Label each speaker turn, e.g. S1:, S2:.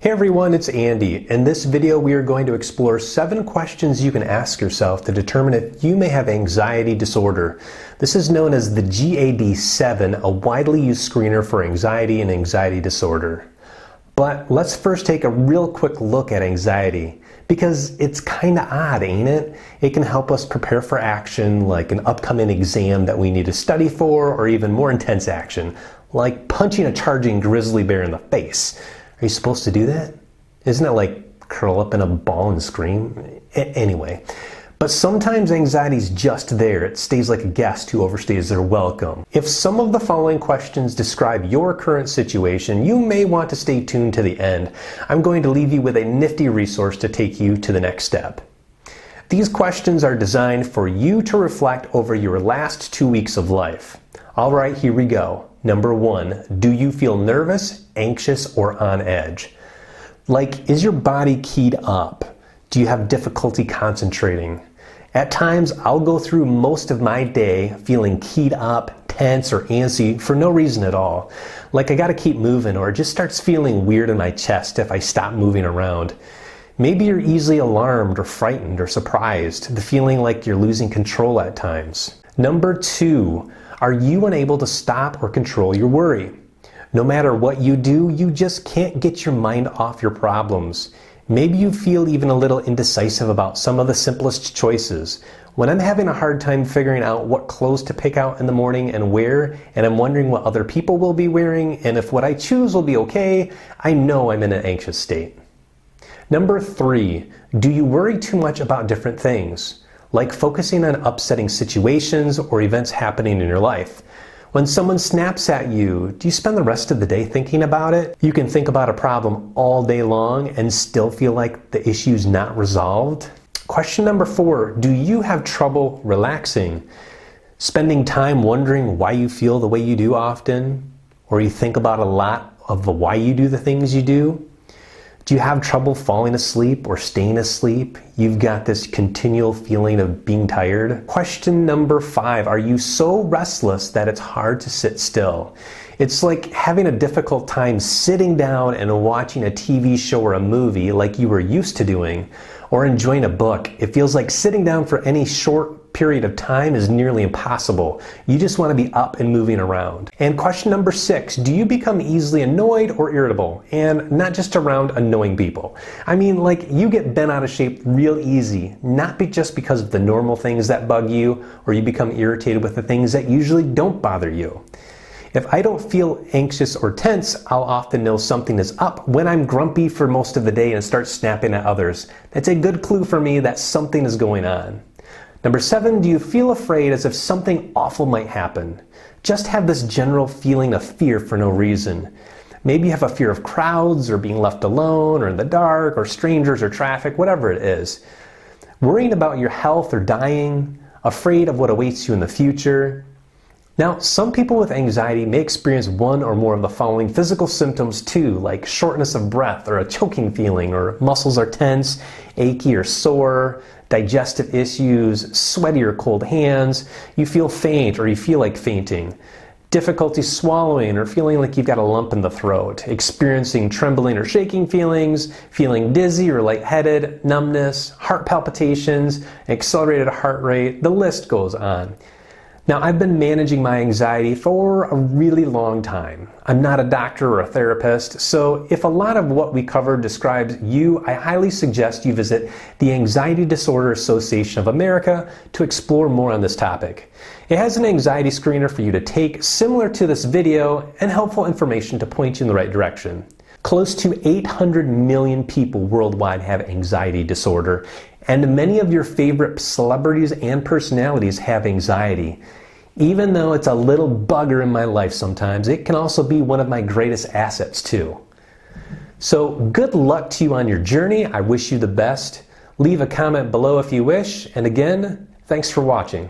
S1: Hey everyone, it's Andy. In this video we are going to explore 7 questions you can ask yourself to determine if you may have anxiety disorder. This is known as the GAD-7, a widely used screener for anxiety and anxiety disorder. But let's first take a real quick look at anxiety, because it's kinda odd, ain't it? It can help us prepare for action, like an upcoming exam that we need to study for, or even more intense action, like punching a charging grizzly bear in the face. Are you supposed to do that? Isn't it like curl up in a ball and scream? Anyway, but sometimes anxiety's just there. It stays like a guest who overstays their welcome. If some of the following questions describe your current situation, you may want to stay tuned to the end. I'm going to leave you with a nifty resource to take you to the next step. These questions are designed for you to reflect over your last 2 weeks of life. All right, here we go. Number 1, do you feel nervous, anxious, or on edge? Like, is your body keyed up? Do you have difficulty concentrating? At times, I'll go through most of my day feeling keyed up, tense, or antsy for no reason at all. Like I gotta keep moving, or it just starts feeling weird in my chest if I stop moving around. Maybe you're easily alarmed or frightened or surprised, the feeling like you're losing control at times. Number 2, are you unable to stop or control your worry? No matter what you do, you just can't get your mind off your problems. Maybe you feel even a little indecisive about some of the simplest choices. When I'm having a hard time figuring out what clothes to pick out in the morning and wear, and I'm wondering what other people will be wearing, and if what I choose will be okay, I know I'm in an anxious state. Number 3, do you worry too much about different things? Like focusing on upsetting situations or events happening in your life. When someone snaps at you, do you spend the rest of the day thinking about it? You can think about a problem all day long and still feel like the issue's not resolved. Question number 4, do you have trouble relaxing? Spending time wondering why you feel the way you do often? Or you think about a lot of the why you do the things you do? Do you have trouble falling asleep or staying asleep? You've got this continual feeling of being tired. Question number 5, are you so restless that it's hard to sit still? It's like having a difficult time sitting down and watching a TV show or a movie like you were used to doing, or enjoying a book. It feels like sitting down for any short period of time is nearly impossible. You just want to be up and moving around. And question number 6, do you become easily annoyed or irritable? And not just around annoying people. I mean, like you get bent out of shape real easy, not just because of the normal things that bug you, or you become irritated with the things that usually don't bother you. If I don't feel anxious or tense, I'll often know something is up when I'm grumpy for most of the day and start snapping at others. That's a good clue for me that something is going on. Number 7, do you feel afraid as if something awful might happen? Just have this general feeling of fear for no reason. Maybe you have a fear of crowds, or being left alone, or in the dark, or strangers, or traffic, whatever it is. Worrying about your health or dying, afraid of what awaits you in the future. Now, some people with anxiety may experience one or more of the following physical symptoms too, like shortness of breath, or a choking feeling, or muscles are tense, achy or sore, digestive issues, sweaty or cold hands, you feel faint or you feel like fainting, difficulty swallowing or feeling like you've got a lump in the throat, experiencing trembling or shaking feelings, feeling dizzy or lightheaded, numbness, heart palpitations, accelerated heart rate, the list goes on. Now, I've been managing my anxiety for a really long time. I'm not a doctor or a therapist, so if a lot of what we covered describes you, I highly suggest you visit the Anxiety Disorder Association of America to explore more on this topic. It has an anxiety screener for you to take, similar to this video, and helpful information to point you in the right direction. Close to 800 million people worldwide have anxiety disorder, and many of your favorite celebrities and personalities have anxiety. Even though it's a little bugger in my life sometimes, it can also be one of my greatest assets too. So good luck to you on your journey. I wish you the best. Leave a comment below if you wish, and again, thanks for watching.